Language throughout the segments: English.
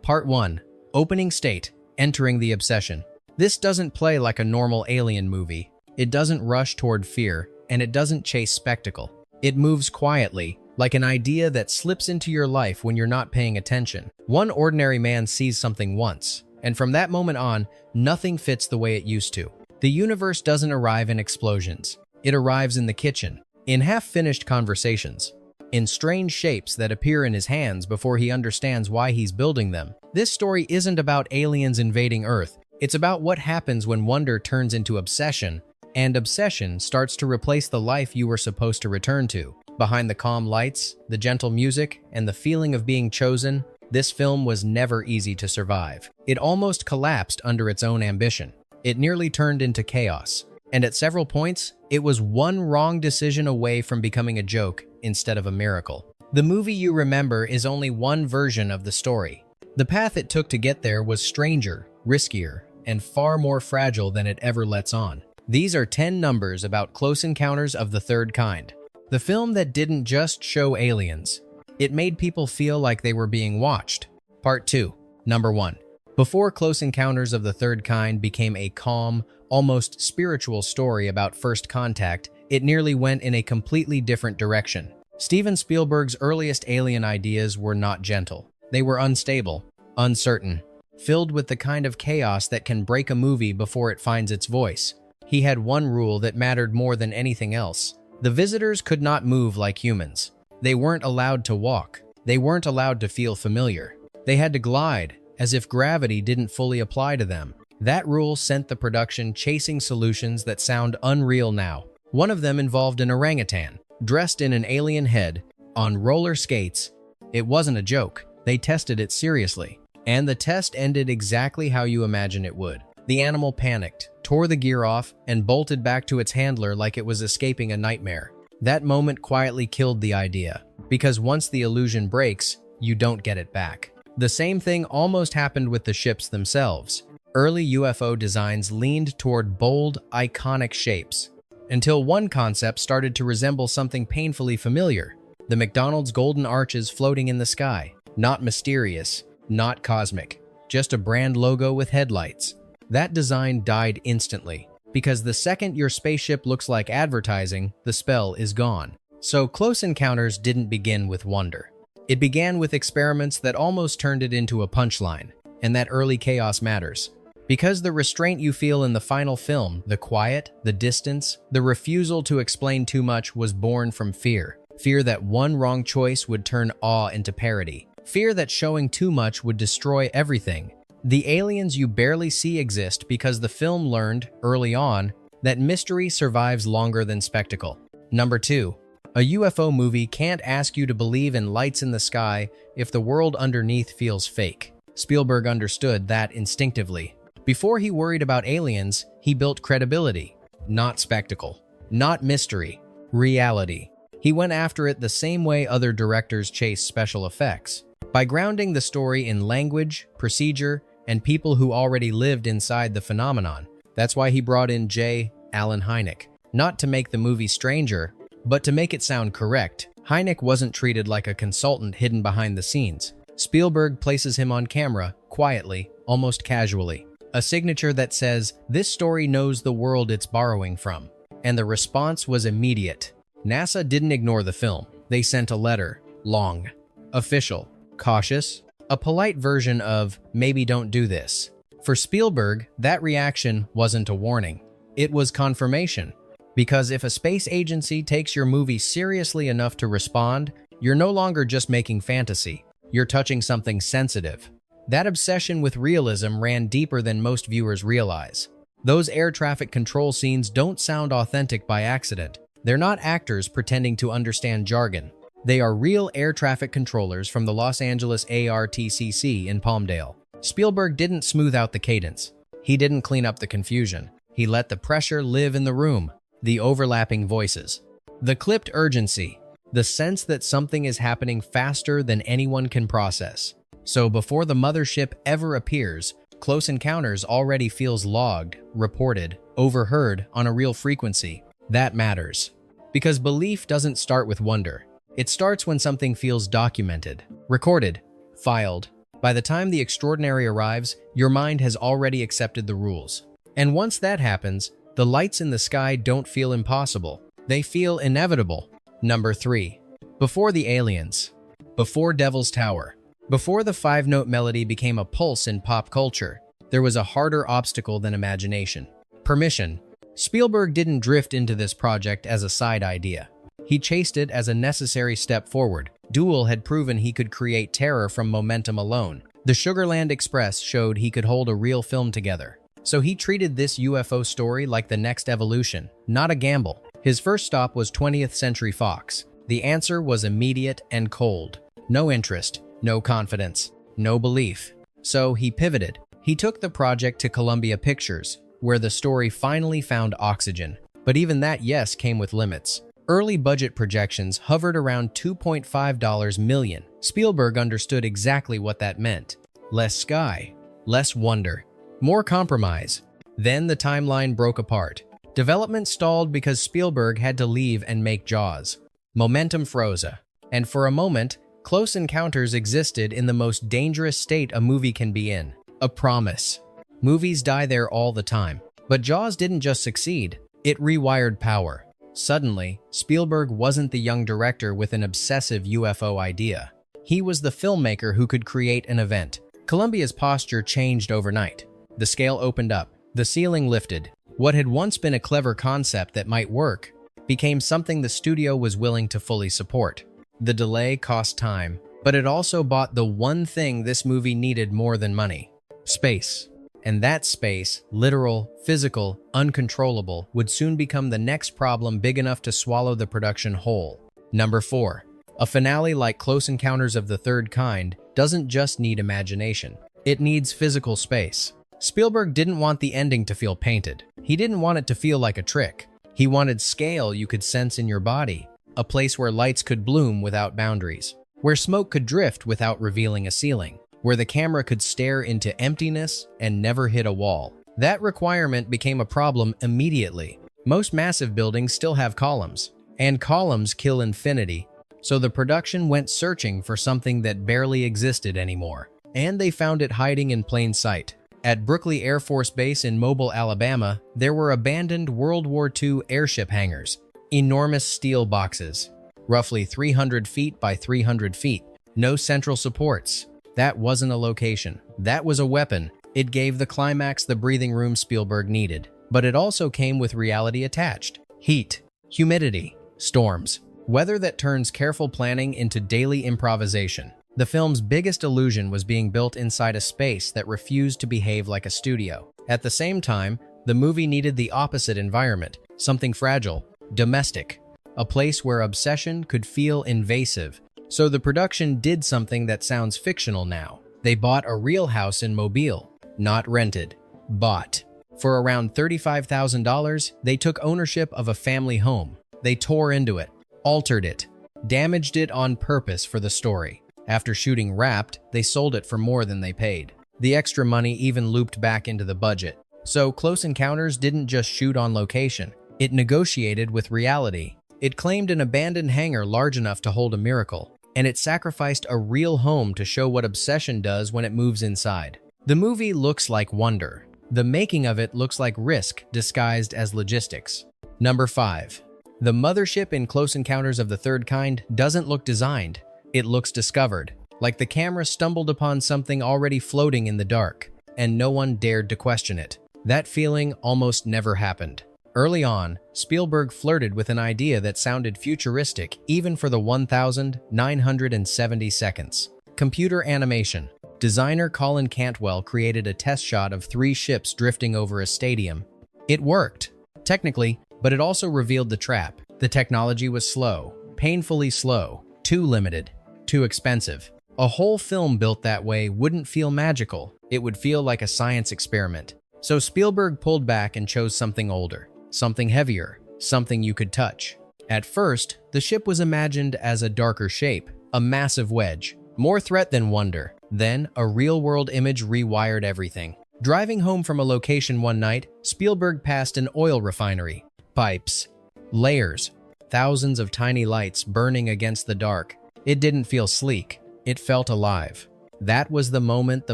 Part 1. Opening State, Entering the Obsession. This doesn't play like a normal alien movie. It doesn't rush toward fear, and it doesn't chase spectacle. It moves quietly, like an idea that slips into your life when you're not paying attention. One ordinary man sees something once, and from that moment on, nothing fits the way it used to. The universe doesn't arrive in explosions. It arrives in the kitchen, in half-finished conversations, in strange shapes that appear in his hands before he understands why he's building them. This story isn't about aliens invading Earth. It's about what happens when wonder turns into obsession, and obsession starts to replace the life you were supposed to return to. Behind the calm lights, the gentle music, and the feeling of being chosen, this film was never easy to survive. It almost collapsed under its own ambition. It nearly turned into chaos, and at several points, it was one wrong decision away from becoming a joke instead of a miracle. The movie you remember is only one version of the story. The path it took to get there was stranger, riskier, and far more fragile than it ever lets on. These are 10 numbers about Close Encounters of the Third Kind. The film that didn't just show aliens. It made people feel like they were being watched. Part 2. Number 1. Before Close Encounters of the Third Kind became a calm, almost spiritual story about first contact, it nearly went in a completely different direction. Steven Spielberg's earliest alien ideas were not gentle. They were unstable, uncertain, filled with the kind of chaos that can break a movie before it finds its voice. He had one rule that mattered more than anything else. The visitors could not move like humans. They weren't allowed to walk. They weren't allowed to feel familiar. They had to glide, as if gravity didn't fully apply to them. That rule sent the production chasing solutions that sound unreal now. One of them involved an orangutan, dressed in an alien head, on roller skates. It wasn't a joke. They tested it seriously. And the test ended exactly how you imagine it would. The animal panicked, tore the gear off, and bolted back to its handler like it was escaping a nightmare. That moment quietly killed the idea, because once the illusion breaks, you don't get it back. The same thing almost happened with the ships themselves. Early UFO designs leaned toward bold, iconic shapes, until one concept started to resemble something painfully familiar: the McDonald's golden arches floating in the sky. Not mysterious, not cosmic, just a brand logo with headlights. That design died instantly, because the second your spaceship looks like advertising, the spell is gone. So Close Encounters didn't begin with wonder. It began with experiments that almost turned it into a punchline, and that early chaos matters. Because the restraint you feel in the final film, the quiet, the distance, the refusal to explain too much, was born from fear. Fear that one wrong choice would turn awe into parody. Fear that showing too much would destroy everything. The aliens you barely see exist because the film learned, early on, that mystery survives longer than spectacle. Number 2. A UFO movie can't ask you to believe in lights in the sky if the world underneath feels fake. Spielberg understood that instinctively. Before he worried about aliens, he built credibility, not spectacle, not mystery, reality. He went after it the same way other directors chase special effects, by grounding the story in language, procedure, and people who already lived inside the phenomenon. That's why he brought in J. Allen Hynek, not to make the movie stranger, but to make it sound correct. Hynek wasn't treated like a consultant hidden behind the scenes. Spielberg places him on camera, quietly, almost casually. A signature that says, this story knows the world it's borrowing from. And the response was immediate. NASA didn't ignore the film. They sent a letter, long, official, cautious, a polite version of, maybe don't do this. For Spielberg, that reaction wasn't a warning. It was confirmation. Because if a space agency takes your movie seriously enough to respond, you're no longer just making fantasy. You're touching something sensitive. That obsession with realism ran deeper than most viewers realize. Those air traffic control scenes don't sound authentic by accident. They're not actors pretending to understand jargon. They are real air traffic controllers from the Los Angeles ARTCC in Palmdale. Spielberg didn't smooth out the cadence. He didn't clean up the confusion. He let the pressure live in the room, the overlapping voices, the clipped urgency, the sense that something is happening faster than anyone can process. So before the mothership ever appears, Close Encounters already feels logged, reported, overheard on a real frequency. That matters. Because belief doesn't start with wonder. It starts when something feels documented, recorded, filed, By the time the extraordinary arrives, your mind has already accepted the rules. And once that happens, the lights in the sky don't feel impossible. They feel inevitable. Number 3. Before the aliens. Before Devil's Tower. Before the five-note melody became a pulse in pop culture, there was a harder obstacle than imagination. Permission. Spielberg didn't drift into this project as a side idea. He chased it as a necessary step forward. Duel had proven he could create terror from momentum alone. The Sugarland Express showed he could hold a real film together. So he treated this UFO story like the next evolution, not a gamble. His first stop was 20th Century Fox. The answer was immediate and cold. No interest, no confidence, no belief. So he pivoted. He took the project to Columbia Pictures, where the story finally found oxygen. But even that yes came with limits. Early budget projections hovered around $2.5 million. Spielberg understood exactly what that meant. Less sky, less wonder, more compromise. Then the timeline broke apart. Development stalled because Spielberg had to leave and make Jaws. Momentum froze. And for a moment, Close Encounters existed in the most dangerous state a movie can be in. A promise. Movies die there all the time. But Jaws didn't just succeed, it rewired power. Suddenly, Spielberg wasn't the young director with an obsessive UFO idea. He was the filmmaker who could create an event. Columbia's posture changed overnight. The scale opened up. The ceiling lifted. What had once been a clever concept that might work became something the studio was willing to fully support. The delay cost time, but it also bought the one thing this movie needed more than money: space. And that space, literal, physical, uncontrollable, would soon become the next problem big enough to swallow the production whole. Number 4. A finale like Close Encounters of the Third Kind doesn't just need imagination. It needs physical space. Spielberg didn't want the ending to feel painted. He didn't want it to feel like a trick. He wanted scale you could sense in your body, a place where lights could bloom without boundaries, where smoke could drift without revealing a ceiling, where the camera could stare into emptiness and never hit a wall. That requirement became a problem immediately. Most massive buildings still have columns, and columns kill infinity, so the production went searching for something that barely existed anymore. And they found it hiding in plain sight. At Brooklyn Air Force Base in Mobile, Alabama, there were abandoned World War II airship hangars, enormous steel boxes, roughly 300 feet by 300 feet, no central supports. That wasn't a location. That was a weapon. It gave the climax the breathing room Spielberg needed. But it also came with reality attached. Heat, humidity, storms, weather that turns careful planning into daily improvisation. The film's biggest illusion was being built inside a space that refused to behave like a studio. At the same time, the movie needed the opposite environment, something fragile, domestic, a place where obsession could feel invasive. So the production did something that sounds fictional now. They bought a real house in Mobile. Not rented. Bought. For around $35,000, they took ownership of a family home. They tore into it, altered it, damaged it on purpose for the story. After shooting Wrapped, they sold it for more than they paid. The extra money even looped back into the budget. So Close Encounters didn't just shoot on location. It negotiated with reality. It claimed an abandoned hangar large enough to hold a miracle. And it sacrificed a real home to show what obsession does when it moves inside. The movie looks like wonder. The making of it looks like risk disguised as logistics. Number 5. The mothership in Close Encounters of the Third Kind doesn't look designed. It looks discovered, like the camera stumbled upon something already floating in the dark, and no one dared to question it. That feeling almost never happened. Early on, Spielberg flirted with an idea that sounded futuristic even for the 1,970 seconds. Computer animation. Designer Colin Cantwell created a test shot of 3 ships drifting over a stadium. It worked, technically, but it also revealed the trap. The technology was slow, painfully slow, too limited, too expensive. A whole film built that way wouldn't feel magical. It would feel like a science experiment. So Spielberg pulled back and chose something older. Something heavier, something you could touch. At first, the ship was imagined as a darker shape, a massive wedge, more threat than wonder. Then, a real-world image rewired everything. Driving home from a location one night, Spielberg passed an oil refinery. Pipes, layers, thousands of tiny lights burning against the dark. It didn't feel sleek. It felt alive. That was the moment the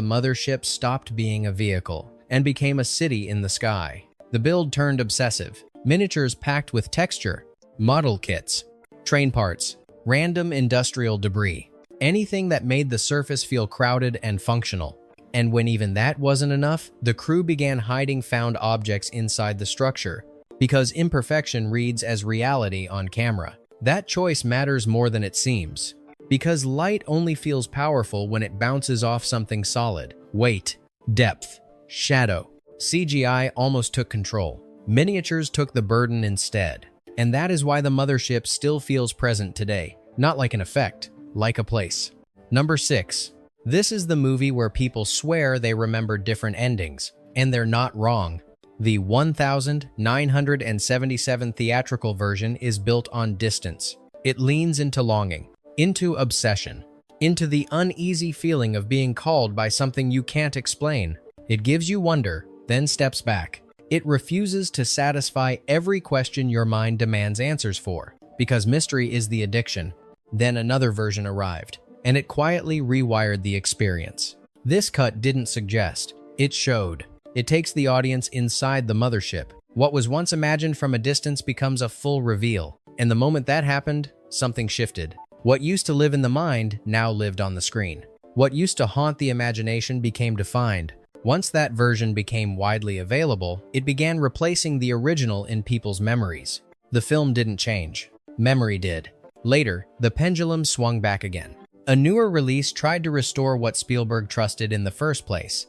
mothership stopped being a vehicle and became a city in the sky. The build turned obsessive. Miniatures packed with texture, model kits, train parts, random industrial debris, anything that made the surface feel crowded and functional. And when even that wasn't enough, the crew began hiding found objects inside the structure, because imperfection reads as reality on camera. That choice matters more than it seems, because light only feels powerful when it bounces off something solid. Weight, depth, shadow. CGI almost took control. Miniatures took the burden instead. And that is why the mothership still feels present today, not like an effect, like a place. Number 6. This is the movie where people swear they remember different endings, and they're not wrong. The 1977 theatrical version is built on distance. It leans into longing, into obsession, into the uneasy feeling of being called by something you can't explain. It gives you wonder, then steps back. It refuses to satisfy every question your mind demands answers for, because mystery is the addiction. Then another version arrived, and it quietly rewired the experience. This cut didn't suggest, it showed. It takes the audience inside the mothership. What was once imagined from a distance becomes a full reveal, and the moment that happened, something shifted. What used to live in the mind now lived on the screen. What used to haunt the imagination became defined. Once that version became widely available, it began replacing the original in people's memories. The film didn't change. Memory did. Later, the pendulum swung back again. A newer release tried to restore what Spielberg trusted in the first place.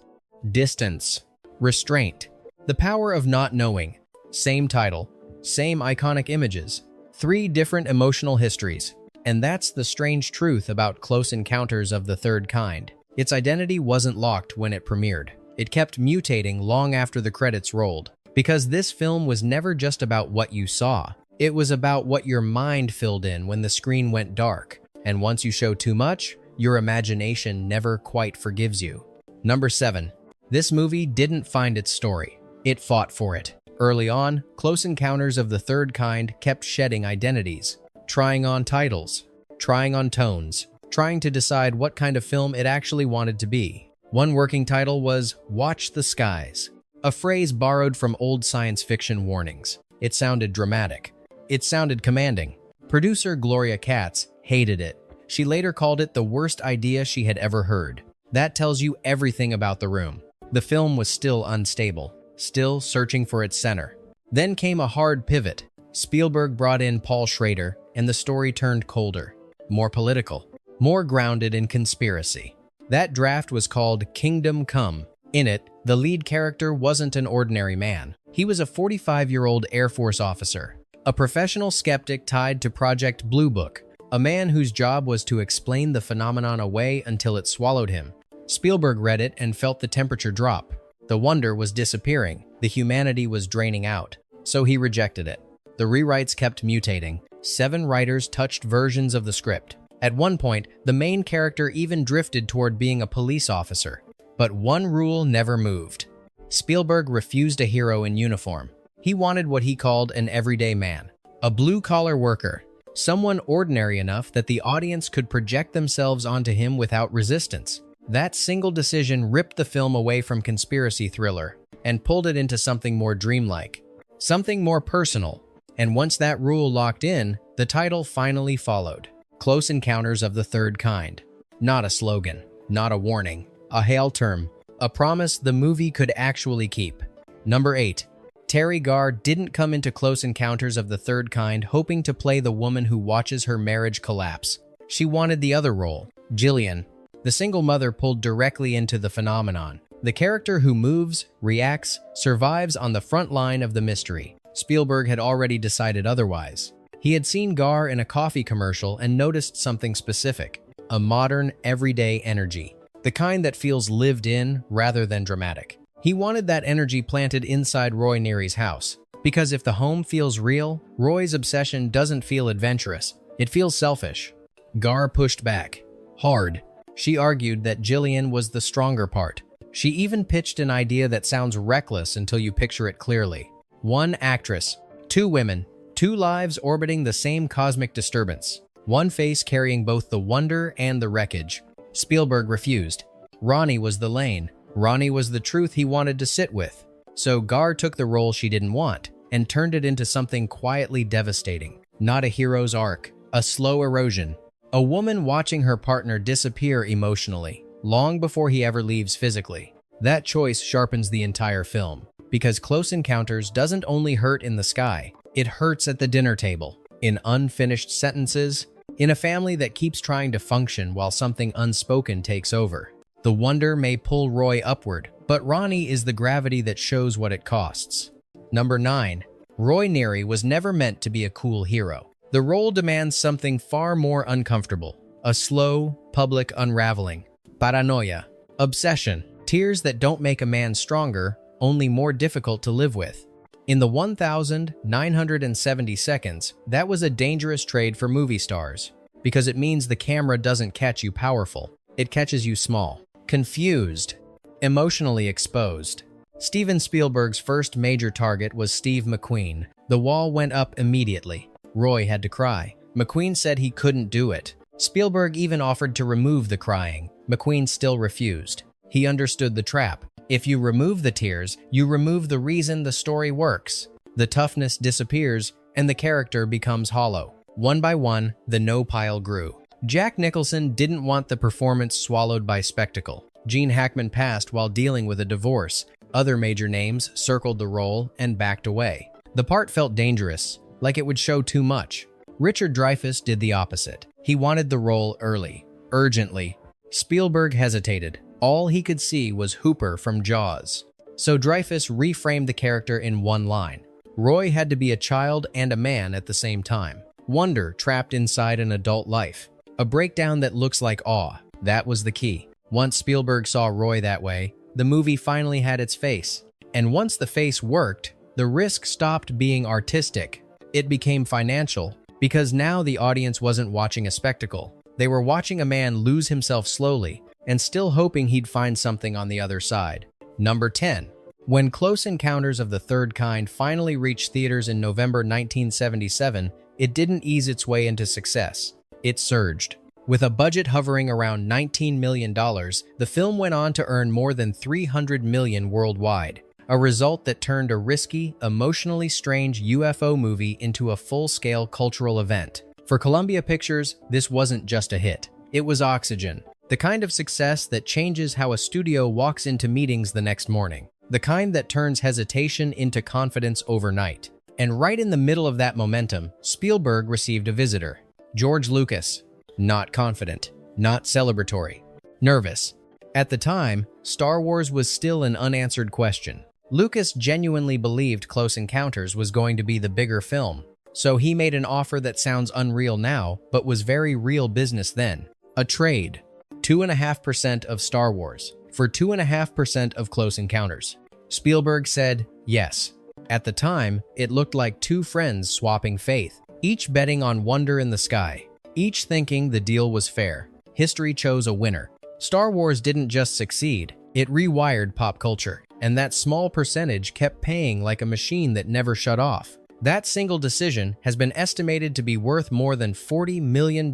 Distance. Restraint. The power of not knowing. Same title. Same iconic images. 3 different emotional histories. And that's the strange truth about Close Encounters of the Third Kind. Its identity wasn't locked when it premiered. It kept mutating long after the credits rolled. Because this film was never just about what you saw. It was about what your mind filled in when the screen went dark. And once you show too much, your imagination never quite forgives you. Number 7. This movie didn't find its story. It fought for it. Early on, Close Encounters of the Third Kind kept shedding identities, trying on titles, trying on tones, trying to decide what kind of film it actually wanted to be. One working title was "Watch the Skies," a phrase borrowed from old science fiction warnings. It sounded dramatic. It sounded commanding. Producer Gloria Katz hated it. She later called it the worst idea she had ever heard. That tells you everything about the room. The film was still unstable, still searching for its center. Then came a hard pivot. Spielberg brought in Paul Schrader, and the story turned colder, more political, more grounded in conspiracy. That draft was called Kingdom Come. In it, the lead character wasn't an ordinary man. He was a 45-year-old Air Force officer, a professional skeptic tied to Project Blue Book, a man whose job was to explain the phenomenon away until it swallowed him. Spielberg read it and felt the temperature drop. The wonder was disappearing. The humanity was draining out. So he rejected it. The rewrites kept mutating. 7 writers touched versions of the script. At one point, the main character even drifted toward being a police officer. But one rule never moved. Spielberg refused a hero in uniform. He wanted what he called an everyday man, a blue-collar worker, someone ordinary enough that the audience could project themselves onto him without resistance. That single decision ripped the film away from conspiracy thriller and pulled it into something more dreamlike, something more personal. And once that rule locked in, the title finally followed. Close Encounters of the Third Kind. Not a slogan, not a warning, a hail term, a promise the movie could actually keep. Number 8. Terry Garr didn't come into Close Encounters of the Third Kind hoping to play the woman who watches her marriage collapse. She wanted the other role, Jillian, the single mother pulled directly into the phenomenon. The character who moves, reacts, survives on the front line of the mystery. Spielberg had already decided otherwise. He had seen Garr in a coffee commercial and noticed something specific, a modern, everyday energy, the kind that feels lived in rather than dramatic. He wanted that energy planted inside Roy Neary's house, because if the home feels real, Roy's obsession doesn't feel adventurous, it feels selfish. Garr pushed back, hard. She argued that Jillian was the stronger part. She even pitched an idea that sounds reckless until you picture it clearly. 1 actress, 2 women, 2 lives orbiting the same cosmic disturbance, 1 face carrying both the wonder and the wreckage. Spielberg refused. Ronnie was the lane. Ronnie was the truth he wanted to sit with. So Gar took the role she didn't want and turned it into something quietly devastating. Not a hero's arc, a slow erosion. A woman watching her partner disappear emotionally, long before he ever leaves physically. That choice sharpens the entire film, because Close Encounters doesn't only hurt in the sky, it hurts at the dinner table, in unfinished sentences, in a family that keeps trying to function while something unspoken takes over. The wonder may pull Roy upward, but Ronnie is the gravity that shows what it costs. Number 9. Roy Neary was never meant to be a cool hero. The role demands something far more uncomfortable. A slow, public unraveling. Paranoia. Obsession. Tears that don't make a man stronger, only more difficult to live with. In the 1,970 seconds, that was a dangerous trade for movie stars, because it means the camera doesn't catch you powerful, it catches you small, confused, emotionally exposed. Steven Spielberg's first major target was Steve McQueen. The wall went up immediately. Roy had to cry. McQueen said he couldn't do it. Spielberg even offered to remove the crying. McQueen still refused. He understood the trap. If you remove the tears, you remove the reason the story works. The toughness disappears, and the character becomes hollow. One by one, the no pile grew. Jack Nicholson didn't want the performance swallowed by spectacle. Gene Hackman passed while dealing with a divorce. Other major names circled the role and backed away. The part felt dangerous, like it would show too much. Richard Dreyfuss did the opposite. He wanted the role early, urgently. Spielberg hesitated. All he could see was Hooper from Jaws. So Dreyfuss reframed the character in one line. Roy had to be a child and a man at the same time. Wonder trapped inside an adult life. A breakdown that looks like awe. That was the key. Once Spielberg saw Roy that way, the movie finally had its face. And once the face worked, the risk stopped being artistic. It became financial, because now the audience wasn't watching a spectacle. They were watching a man lose himself slowly, and still hoping he'd find something on the other side. Number 10. When Close Encounters of the Third Kind finally reached theaters in November 1977, it didn't ease its way into success. It surged. With a budget hovering around $19 million, the film went on to earn more than $300 million worldwide, a result that turned a risky, emotionally strange UFO movie into a full-scale cultural event. For Columbia Pictures, this wasn't just a hit. It was oxygen. The kind of success that changes how a studio walks into meetings the next morning. The kind that turns hesitation into confidence overnight. And right in the middle of that momentum, Spielberg received a visitor. George Lucas. Not confident. Not celebratory. Nervous. At the time, Star Wars was still an unanswered question. Lucas genuinely believed Close Encounters was going to be the bigger film. So he made an offer that sounds unreal now, but was very real business then. A trade. 2.5% of Star Wars for 2.5% of Close Encounters. Spielberg said yes. At the time, it looked like two friends swapping faith, each betting on wonder in the sky, each thinking the deal was fair. History chose a winner. Star Wars didn't just succeed, it rewired pop culture, and that small percentage kept paying like a machine that never shut off. That single decision has been estimated to be worth more than $40 million.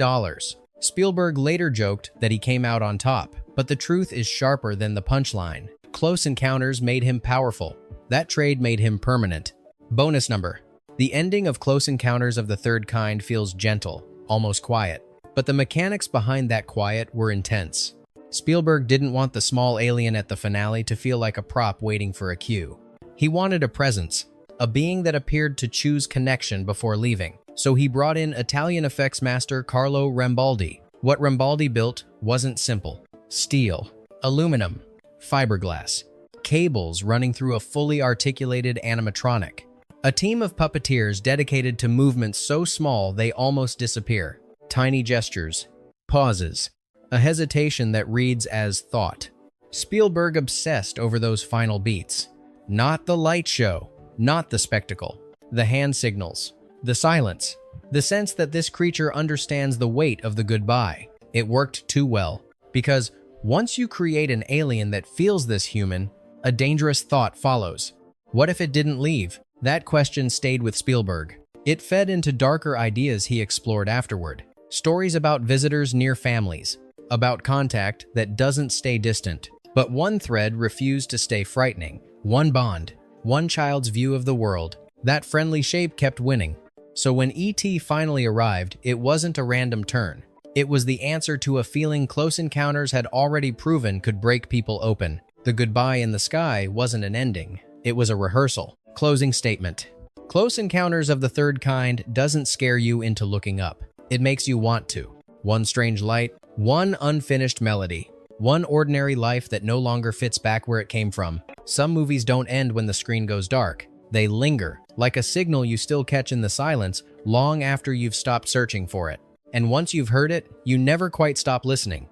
Spielberg later joked that he came out on top, but the truth is sharper than the punchline. Close Encounters made him powerful. That trade made him permanent. Bonus number. The ending of Close Encounters of the Third Kind feels gentle, almost quiet. But the mechanics behind that quiet were intense. Spielberg didn't want the small alien at the finale to feel like a prop waiting for a cue. He wanted a presence, a being that appeared to choose connection before leaving. So he brought in Italian effects master Carlo Rambaldi. What Rambaldi built wasn't simple. Steel, aluminum, fiberglass, cables running through a fully articulated animatronic. A team of puppeteers dedicated to movements so small they almost disappear. Tiny gestures, pauses, a hesitation that reads as thought. Spielberg obsessed over those final beats. Not the light show, not the spectacle, the hand signals, the silence, the sense that this creature understands the weight of the goodbye. It worked too well, because once you create an alien that feels this human, a dangerous thought follows. What if it didn't leave? That question stayed with Spielberg. It fed into darker ideas he explored afterward. Stories about visitors near families, about contact that doesn't stay distant. But one thread refused to stay frightening. One bond. One child's view of the world. That friendly shape kept winning. So when E.T. finally arrived, it wasn't a random turn. It was the answer to a feeling Close Encounters had already proven could break people open. The goodbye in the sky wasn't an ending. It was a rehearsal. Closing statement. Close Encounters of the Third Kind doesn't scare you into looking up. It makes you want to. One strange light, one unfinished melody, one ordinary life that no longer fits back where it came from. Some movies don't end when the screen goes dark. They linger, like a signal you still catch in the silence long after you've stopped searching for it. And once you've heard it, you never quite stop listening.